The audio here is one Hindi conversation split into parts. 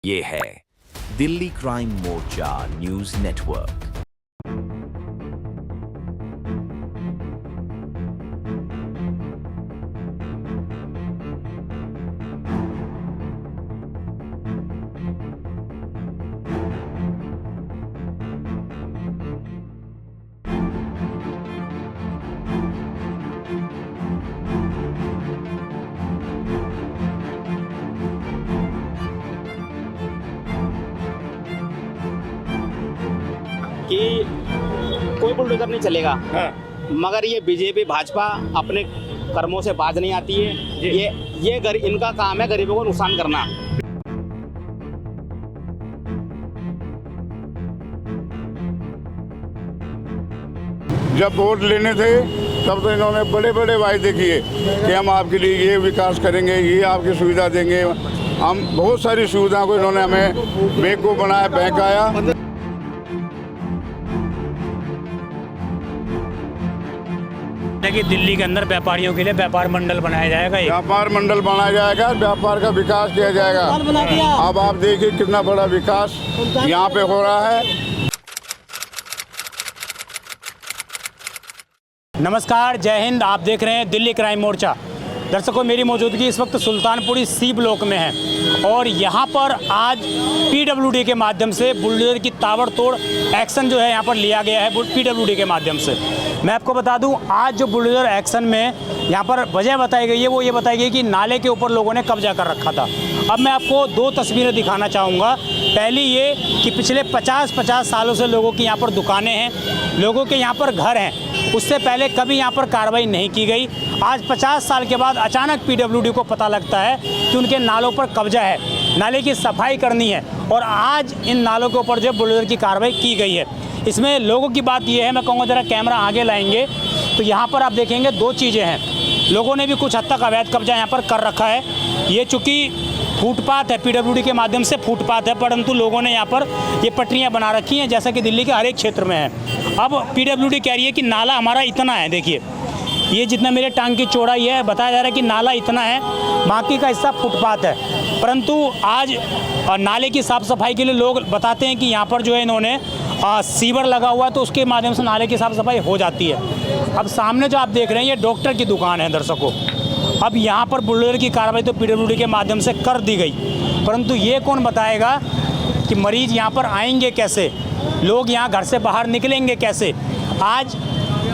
ये है दिल्ली क्राइम मोर्चा न्यूज नेटवर्क। कि कोई बुलडोजर नहीं चलेगा। मगर ये बीजेपी भाजपा अपने कर्मों से बाज नहीं आती है। ये इनका काम है गरीबों को नुकसान करना। जब वोट लेने थे तब तो इन्होंने बड़े बड़े वायदे किए कि हम आपके लिए ये विकास करेंगे, ये आपकी सुविधा देंगे। हम बहुत सारी सुविधाओं को इन्होंने हमें बेवकूफ़ बनाया, बहकाया। कि दिल्ली के अंदर व्यापारियों के लिए व्यापार मंडल बनाया जाएगा। व्यापार मंडल बनाया जाएगा, व्यापार का विकास किया जाएगा। अब आप देखिए कितना बड़ा विकास यहाँ पे हो रहा है। नमस्कार, जय हिंद। आप देख रहे हैं दिल्ली क्राइम मोर्चा। दर्शकों, मेरी मौजूदगी इस वक्त सुल्तानपुरी सी ब्लॉक में है और यहाँ पर आज पीडब्ल्यूडी के माध्यम से बुलडोजर की ताबड़तोड़ एक्शन जो है यहाँ पर लिया गया है पीडब्ल्यूडी के माध्यम से। मैं आपको बता दूं, आज जो बुलडोजर एक्शन में यहाँ पर वजह बताई गई है वो ये बताई गई कि नाले के ऊपर लोगों ने कब्जा कर रखा था। अब मैं आपको दो तस्वीरें दिखाना चाहूँगा। पहली ये कि पिछले 50 सालों से लोगों की यहाँ पर दुकानें हैं, लोगों के यहाँ पर घर हैं। उससे पहले कभी यहाँ पर कार्रवाई नहीं की गई। आज 50 साल के बाद अचानक पीडब्ल्यूडी को पता लगता है कि उनके नालों पर कब्जा है, नाले की सफाई करनी है और आज इन नालों के ऊपर जो बुलडोजर की कार्रवाई की गई है। इसमें लोगों की बात यह है, मैं कहूँगा ज़रा कैमरा आगे लाएंगे तो यहाँ पर आप देखेंगे दो चीज़ें हैं। लोगों ने भी कुछ हद तक अवैध कब्जा यहाँ पर कर रखा है। ये चूँकि फुटपाथ है, पीडब्ल्यूडी के माध्यम से फुटपाथ है, परंतु लोगों ने यहाँ पर ये पटरियाँ बना रखी हैं जैसा कि दिल्ली के हर एक क्षेत्र में है। अब पीडब्ल्यूडी कह रही है कि नाला हमारा इतना है, देखिए ये जितना मेरे टांग की चौड़ाई है, बताया जा रहा है कि नाला इतना है, बाकी का हिस्सा फुटपाथ है। परंतु आज नाले की साफ़ सफाई के लिए लोग बताते हैं कि यहाँ पर जो है इन्होंने सीवर लगा हुआ है तो उसके माध्यम से नाले की साफ़ सफाई हो जाती है। अब सामने जो आप देख रहे हैं ये डॉक्टर की दुकान है दर्शकों। अब यहाँ पर बुलडोजर की कार्रवाई तो पीडब्ल्यूडी के माध्यम से कर दी गई, परंतु ये कौन बताएगा कि मरीज़ यहाँ पर आएंगे कैसे, लोग यहाँ घर से बाहर निकलेंगे कैसे। आज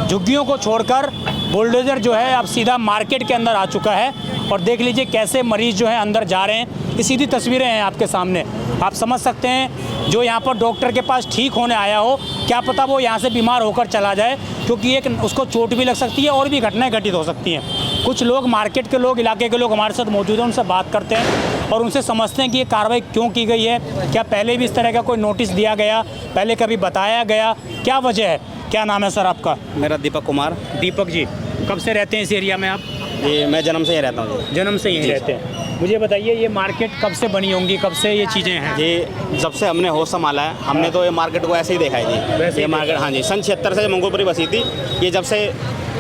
झुग्गियों को छोड़कर बुलडोजर जो है अब सीधा मार्केट के अंदर आ चुका है और देख लीजिए कैसे मरीज़ जो है अंदर जा रहे हैं। ये सीधी तस्वीरें हैं आपके सामने, आप समझ सकते हैं। जो यहाँ पर डॉक्टर के पास ठीक होने आया हो, क्या पता वो यहाँ से बीमार होकर चला जाए, क्योंकि एक उसको चोट भी लग सकती है और भी घटनाएं घटित हो सकती हैं। कुछ लोग, मार्केट के लोग, इलाके के लोग हमारे साथ मौजूद हैं, उनसे बात करते हैं और उनसे समझते हैं कि ये कार्रवाई क्यों की गई है। क्या पहले भी इस तरह का कोई नोटिस दिया गया, पहले कभी बताया गया, क्या वजह है? क्या नाम है सर आपका? मेरा दीपक कुमार। दीपक जी, कब से रहते हैं इस एरिया में आप? जी, मैं जन्म से ही रहता हूँ। जन्म से यहीं रहते हैं। मुझे बताइए ये मार्केट कब से बनी होंगी, कब से ये चीज़ें हैं? जी, जब से हमने होश संभाला है हमने तो ये मार्केट को ऐसे ही देखा है जी। वैसे ये मार्केट, हाँ जी, सन 76 से मंगोलपुरी बसी थी। ये जब से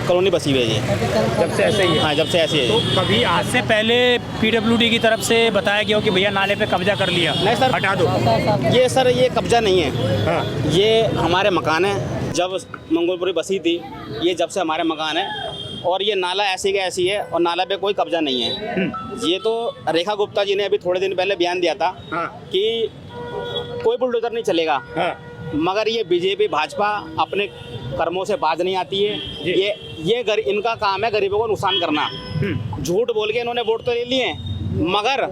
कॉलोनी बसी हुई है जी, जब से ऐसे ही है। हाँ, जब से ऐसे ही तो है। कभी आज से पहले पीडब्ल्यूडी की तरफ से बताया गया हो कि भैया नाले पे कब्जा कर लिया, नहीं सर, हटा दो? ये सर ये कब्जा नहीं है। हाँ। ये हमारे मकान है। जब मंगोलपुरी बसी थी, ये जब से हमारे मकान है और ये नाला ऐसी का ऐसी है और नाला पे कोई कब्जा नहीं है। ये तो रेखा गुप्ता जी ने अभी थोड़े दिन पहले बयान दिया था कि कोई बुलडोजर नहीं चलेगा। मगर ये बीजेपी भाजपा अपने कर्मों से बाज नहीं आती है। इनका काम है गरीबों को नुकसान करना। झूठ बोल के इन्होंने वोट तो ले लिए, मगर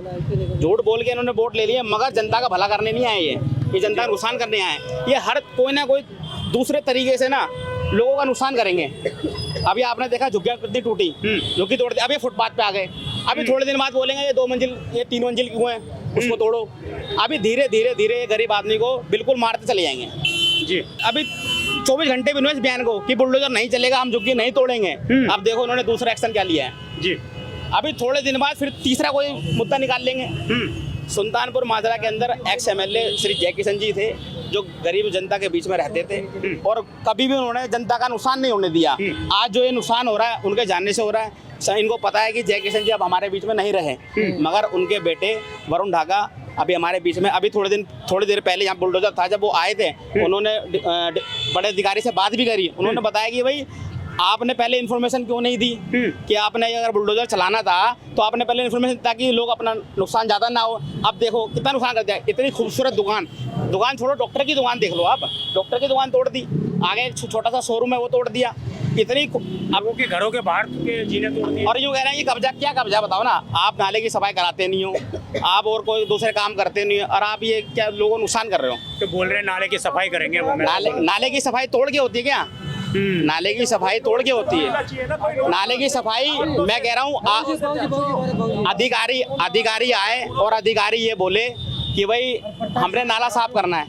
झूठ बोल के इन्होंने वोट ले लिए, मगर जनता का भला करने नहीं आए। ये जनता का नुकसान करने आए। ये हर कोई ना कोई दूसरे तरीके से ना लोगों का नुकसान करेंगे। अभी आपने देखा झुग्गियाँ कितनी टूटी, झुग्गी तोड़ दी, अभी फुटपाथ पे आ गए। अभी थोड़े दिन बाद बोलेंगे ये 2 मंजिल, ये 3 मंजिल क्यों है, उसको तोड़ो। अभी धीरे धीरे धीरे ये गरीब आदमी को बिल्कुल मारते चले जाएंगे जी। अभी 24 घंटे भी इस बयान को कि बुलडोजर नहीं चलेगा, हम झुग्गी नहीं तोड़ेंगे। अब देखो उन्होंने दूसरा एक्शन क्या लिया है जी। अभी थोड़े दिन बाद फिर तीसरा कोई मुद्दा निकाल लेंगे। सुल्तानपुर माजरा के अंदर एक्स MLA श्री जय किशन जी थे, जो गरीब जनता के बीच में रहते थे और कभी भी उन्होंने जनता का नुकसान नहीं होने दिया। आज जो ये नुकसान हो रहा है उनके जानने से हो रहा है। इनको पता है कि जय किशन जी अब हमारे बीच में नहीं रहे, मगर उनके बेटे वरुण ढाका अभी हमारे बीच में अभी थोड़ी देर पहले यहाँ बुलडोजर था, जब वो आए थे उन्होंने बड़े अधिकारी से बात भी करी। उन्होंने बताया कि भाई आपने पहले इन्फॉर्मेशन क्यों नहीं दी कि आपने अगर बुलडोजर चलाना था तो आपने पहले इन्फॉर्मेशन ताकि लोग अपना नुकसान ज़्यादा ना हो। अब देखो कितना नुकसान कर दिया, इतनी खूबसूरत दुकान छोड़ो, डॉक्टर की दुकान देख लो आप, डॉक्टर की दुकान तोड़ दी, आगे एक छोटा सा शोरूम है वो तोड़ दिया, इतनी लोगों के घरों के बाहर के जीने तोड़ दिए। और यूँ कह रहे हैं कि कब्जा, क्या कब्जा बताओ ना, आप नाले की सफाई कराते नहीं हो, आप और कोई दूसरे काम करते नहीं हो, और आप ये क्या लोगों को नुकसान कर रहे हो। तो बोल रहे हैं नाले की सफाई करेंगे वो। नाले की सफाई तोड़ के होती है क्या? नाले की सफाई तोड़ के होती है। नाले की सफाई मैं कह रहा हूँ अधिकारी आए और अधिकारी ये बोले कि भाई हमने नाला साफ करना है,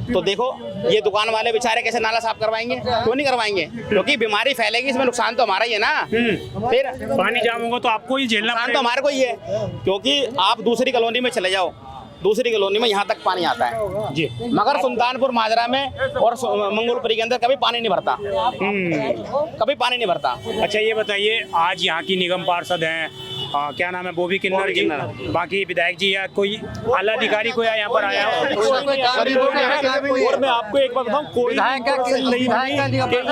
तो देखो ये दुकान वाले बेचारे कैसे नाला साफ करवाएंगे? क्यों नहीं करवाएंगे? क्योंकि बीमारी फैलेगी, इसमें नुकसान तो हमारा ही है ना। फिर पानी जाम होगा तो आपको ही झेलना नुकसान तो हमारे को ही है, क्योंकि आप दूसरी कॉलोनी में चले जाओ, दूसरी कॉलोनी में यहाँ तक पानी आता है जी, मगर सुल्तानपुर माजरा में और मंगोलपुरी के अंदर कभी पानी नहीं भरता, कभी पानी नहीं भरता। अच्छा ये बताइए, आज यहाँ की निगम पार्षद हैं, क्या नाम है, बॉबी किन्नर जी, बाकी विधायक जी या कोई आला अधिकारी कोई यहाँ पर आया हो? और मैं आपको एक बात बताऊं, कोई नहीं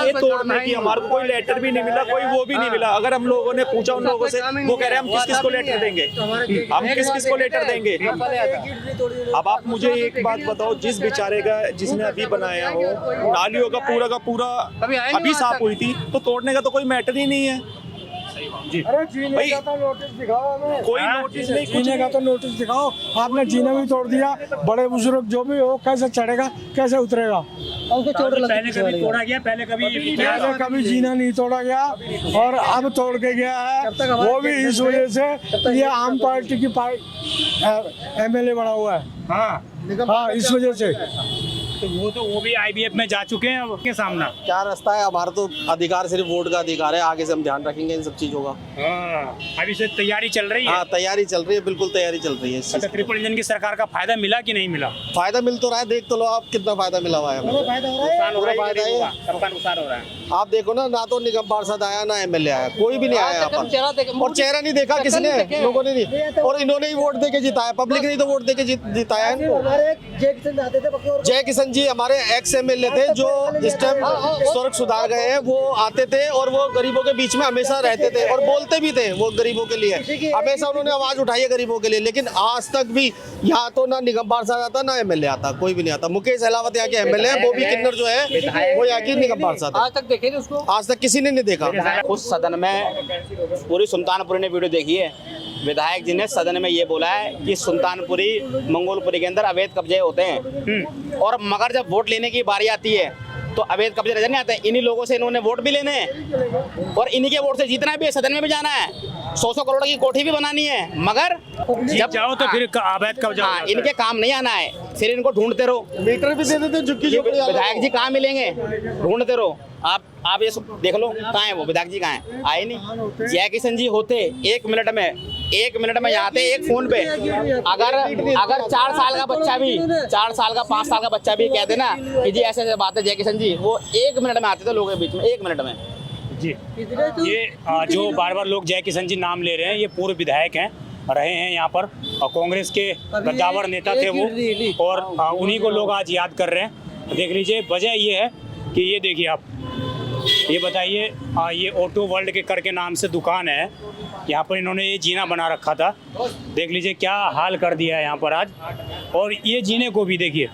ये तोड़ने की हमारे को कोई लेटर भी नहीं मिला, कोई वो भी नहीं मिला। अगर हम लोगों ने पूछा उन लोगों से, वो कह रहे हैं हम किस किस को लेटर देंगे, हम किस किस को लेटर देंगे। अब आप मुझे एक बात बताओ, जिस बेचारे का जिसने अभी बनाया हो, नालियों का पूरा अभी साफ हुई थी, तो तोड़ने का तो कोई मैटर ही नहीं है जी। भाई नोटिस दिखाओ हमें, कोई नोटिस नहीं, जीने का तो नोटिस दिखाओ। आपने जीना भी तोड़ दिया, बड़े बुजुर्ग जो भी हो कैसे चढ़ेगा, कैसे उतरेगा? पहले कभी तोड़ा गया, पहले कभी जीना नहीं तोड़ा गया और अब तोड़ के गया है, वो भी इस वजह से ये आम पार्टी की MLA बना हुआ है। हाँ, इस वजह से। तो वो भी IBF में जा चुके हैं। अब के सामना क्या रास्ता है, हमारा तो अधिकार सिर्फ वोट का अधिकार है, आगे से हम ध्यान रखेंगे इन सब चीजों का। अभी से तैयारी चल रही है। हाँ, तैयारी चल रही है, बिल्कुल तैयारी चल रही है। अच्छा, ट्रिपल इंजन की सरकार का फायदा मिला कि नहीं मिला? फायदा मिल तो रहा है, देख तो लो आप कितना फायदा मिला हुआ है हमें। सबका नुकसान हो रहा है। आप देखो ना तो निगम पार्षद आया ना MLA आया, कोई भी नहीं आया यहाँ पर, और चेहरा नहीं देखा किसने, लोगों ने नहीं, और इन्होंने ही वोट दे के जिताया, पब्लिक ने तो वोट दे के जिताया इनको। जय किशन जी हमारे एक्स MLA थे, जो जिस टाइम स्वर्ग सुधार गए हैं, वो आते थे और वो गरीबों के बीच में हमेशा रहते थे और बोलते भी थे, वो गरीबों के लिए हमेशा उन्होंने आवाज उठाई है गरीबों के लिए। लेकिन आज तक भी यहाँ तो ना निगम पार्षद आता ना MLA आता, कोई भी नहीं आता। मुकेश अहलावत यहाँ के MLA है, बॉबी किन्नर जो है वो यहाँ की निगम पार्षद है। आज तक किसी ने नहीं देखा। उस सदन में पूरी सुल्तानपुरी ने वीडियो देखी है, विधायक जी ने सदन में ये बोला है कि सुल्तानपुरी मंगोलपुरी के अंदर अवैध कब्जे होते हैं, और मगर जब वोट लेने की बारी आती है तो अवैध कब्जे नजर नहीं आते। इन्हीं लोगों से इन्होंने वोट भी लेने हैं और इन्हीं के वोट से जीतना भी है, सदन में भी जाना है, 100 करोड़ की कोठी भी बनानी है, मगर जब जाओ तो फिर अवैध कब्जा। हाँ, इनके काम नहीं आना है, फिर इनको ढूंढते रहो। मीटर भी दे देते झुक्की झोपड़ी वाले। विधायक जी कहाँ मिलेंगे, ढूंढते रहो। आप ये देख लो कहाँ है वो विधायक जी, कहाँ है, आए नहीं। जय किशन जी होते 1 मिनट में यहाँ आते, एक फोन पे अगर 4 साल का बच्चा भी, 4 साल का 5 साल का बच्चा भी कहते ना कि जी ऐसे बात है जय किशन जी, वो 1 मिनट में आते थे लोगों के बीच में, 1 मिनट में जी। ये जो बार बार लोग जय किशन जी नाम ले रहे हैं, ये पूर्व विधायक हैं, रहे हैं यहाँ पर, कांग्रेस के कद्दावर नेता थे वो, और उन्हीं को लोग आज याद कर रहे हैं। देख लीजिए, वजह ये है कि ये देखिए आप, ये बताइए, ये ऑटो वर्ल्ड के करके नाम से दुकान है, यहाँ पर इन्होंने ये जीना बना रखा था। देख लीजिए क्या हाल कर दिया है यहाँ पर आज। और ये जीने को भी देखिए,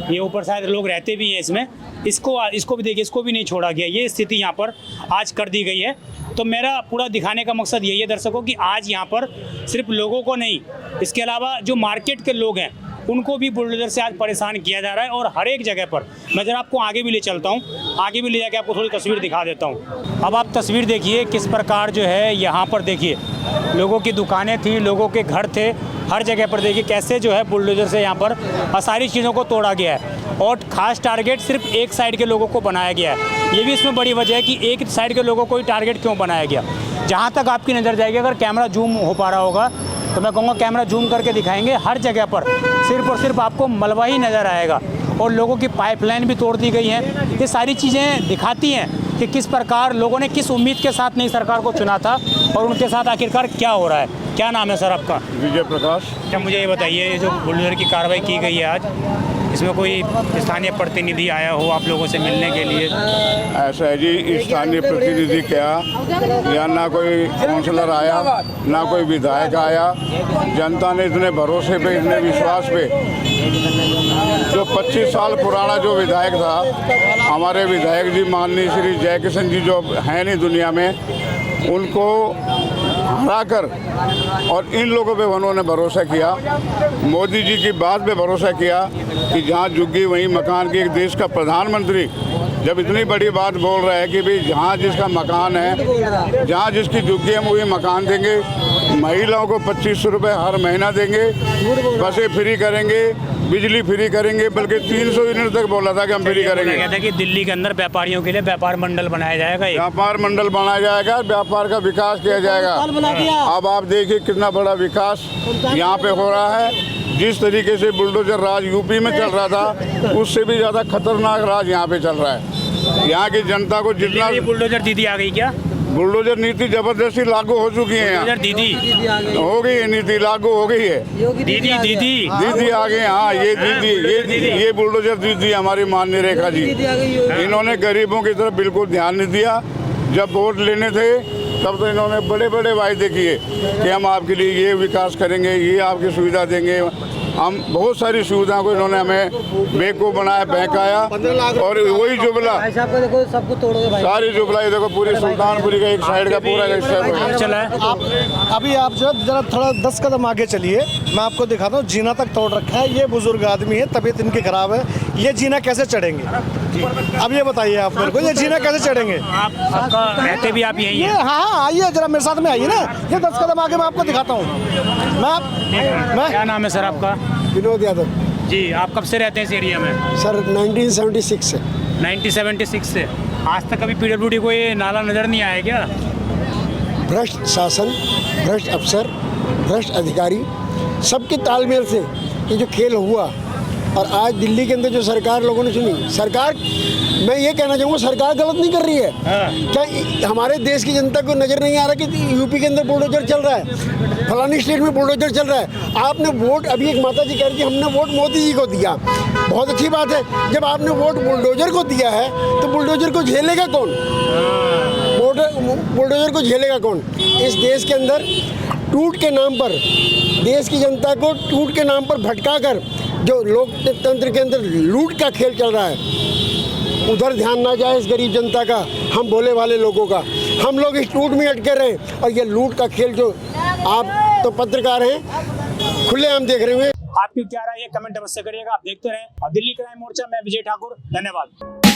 ये ऊपर शायद लोग रहते भी हैं इसमें, इसको भी देखिए, इसको भी नहीं छोड़ा गया। ये स्थिति यहाँ पर आज कर दी गई है। तो मेरा पूरा दिखाने का मकसद यही है दर्शकों कि आज यहाँ पर सिर्फ लोगों को नहीं, इसके अलावा जो मार्केट के लोग हैं उनको भी बुलडोजर से आज परेशान किया जा रहा है। और हर एक जगह पर मैं जरा आपको आगे भी ले चलता हूँ, आगे भी ले जाके आपको थोड़ी तस्वीर दिखा देता हूँ। अब आप तस्वीर देखिए किस प्रकार जो है यहाँ पर, देखिए लोगों की दुकानें थी, लोगों के घर थे, हर जगह पर देखिए कैसे जो है बुलडोजर से यहाँ पर सारी चीज़ों को तोड़ा गया है। और ख़ास टारगेट सिर्फ एक साइड के लोगों को बनाया गया है। ये भी इसमें बड़ी वजह है कि एक साइड के लोगों को ही टारगेट क्यों बनाया गया। जहाँ तक आपकी नज़र जाएगी, अगर कैमरा जूम हो पा रहा होगा तो मैं कहूँगा कैमरा जूम करके दिखाएंगे, हर जगह पर सिर्फ और सिर्फ आपको मलबा ही नज़र आएगा और लोगों की पाइपलाइन भी तोड़ दी गई है। ये सारी चीज़ें दिखाती हैं कि किस प्रकार लोगों ने किस उम्मीद के साथ नई सरकार को चुना था और उनके साथ आखिरकार क्या हो रहा है। क्या नाम है सर आपका? विजय प्रकाश। क्या मुझे ये बताइए, ये जो बुलडोजर की कार्रवाई की गई है आज, इसमें कोई स्थानीय प्रतिनिधि आया हो आप लोगों से मिलने के लिए? ऐसा है जी, स्थानीय प्रतिनिधि क्या, या ना कोई काउंसलर आया, ना कोई विधायक आया। जनता ने इतने भरोसे पे, इतने विश्वास पे, जो 25 साल पुराना जो विधायक था, हमारे विधायक जी माननीय श्री जयकिशन जी जो हैं नहीं दुनिया में, उनको हराकर और इन लोगों पे उन्होंने भरोसा किया। मोदी जी की बात पे भरोसा किया कि जहाँ झुग्गी वहीं मकान की। एक देश का प्रधानमंत्री जब इतनी बड़ी बात बोल रहा है कि भाई जहाँ जिसका मकान है, जहाँ जिसकी झुग्गी हम वही मकान देंगे, महिलाओं को 2500 रुपये हर महीना देंगे, बसें फ्री करेंगे, बिजली फ्री करेंगे, बल्कि 300 यूनिट तक बोला था कि हम फ्री करेंगे। कहते हैं कि दिल्ली के अंदर व्यापारियों के लिए व्यापार मंडल बनाया जाएगा, व्यापार मंडल बनाया जाएगा, व्यापार का विकास किया जाएगा। अब आप देखिए कितना बड़ा विकास यहाँ पे हो रहा है। जिस तरीके से बुलडोजर राज यूपी में चल रहा था, उससे भी ज़्यादा खतरनाक राज यहाँ पे चल रहा है। यहाँ की जनता को जितना बुलडोजर दीदी आ गई क्या? बुलडोजर नीति जबरदस्ती लागू हो चुकी है यहाँ। दीदी हो गई है, नीति लागू हो गई है। दीदी आ गए। हाँ, ये दीदी, ये बुलडोजर दीदी हमारी माननीय रेखा जी, इन्होंने गरीबों की तरफ बिल्कुल ध्यान नहीं दिया। जब वोट लेने थे तब तो इन्होंने बड़े बड़े वायदे किए कि हम आपके लिए ये विकास करेंगे, ये आपकी सुविधा देंगे। हम बहुत सारी सुविधाओं को इन्होंने हमें बेवकूफ़ बनाया, बहकाया, और वही जुमला सारी जुमला, ये देखो पूरी सुल्तानपुरी का एक साइड का पूरा हिस्सा चला है। अभी आप जो जरा थोड़ा 10 कदम आगे चलिए, मैं आपको दिखाता हूँ। जीना तक तोड़ रखा है। ये बुजुर्ग आदमी है, तबीयत इनकी खराब है, ये जीना कैसे चढ़ेंगे? अब ये बताइए आप मेरे को, ये जीना कैसे चढ़ेंगे? आप सबका रहते भी आप यही ये हैं? हाँ, आइए जरा मेरे साथ में आइए ना। ये 10 कदम आगे मैं आपको दिखाता हूँ। मैं क्या नाम है सर आपका? विनोद यादव। जी, आप कब से रहते हैं इस एरिया में? सर 1976 से। 1976 से आज तक कभी पीडब्ल्यूडी को ये नाला नजर नहीं आया क्या? भ्रष्ट शासन, भ्रष्ट अफसर, भ्रष्ट अधिकारी, सबके तालमेल से ये जो खेल हुआ, और आज दिल्ली के अंदर जो सरकार लोगों ने चुनी, सरकार, मैं ये कहना चाहूँगा, सरकार गलत नहीं कर रही है। क्या हमारे देश की जनता को नज़र नहीं आ रहा कि यूपी के अंदर बुलडोजर चल रहा है, फलानी स्टेट में बुलडोजर चल रहा है? आपने वोट, अभी एक माता जी कह रही थी हमने वोट मोदी जी को दिया, बहुत अच्छी बात है। जब आपने वोट बुलडोजर को दिया है तो बुलडोजर को झेलेगा कौन? बुलडोजर को झेलेगा कौन? इस देश के अंदर टूट के नाम पर, देश की जनता को टूट के नाम पर भटका कर जो लोकतंत्र के अंदर लूट का खेल चल रहा है, उधर ध्यान ना जाए इस गरीब जनता का, हम भोले वाले लोगों का। हम लोग इस टूट में अटके रहे, और ये लूट का खेल जो आप तो पत्रकार हैं, खुलेआम देख रहे हैं। आपकी क्या राय है, कमेंट अवश्य करिएगा। आप देखते रहें और दिल्ली क्राइम मोर्चा, मैं विजय ठाकुर, धन्यवाद।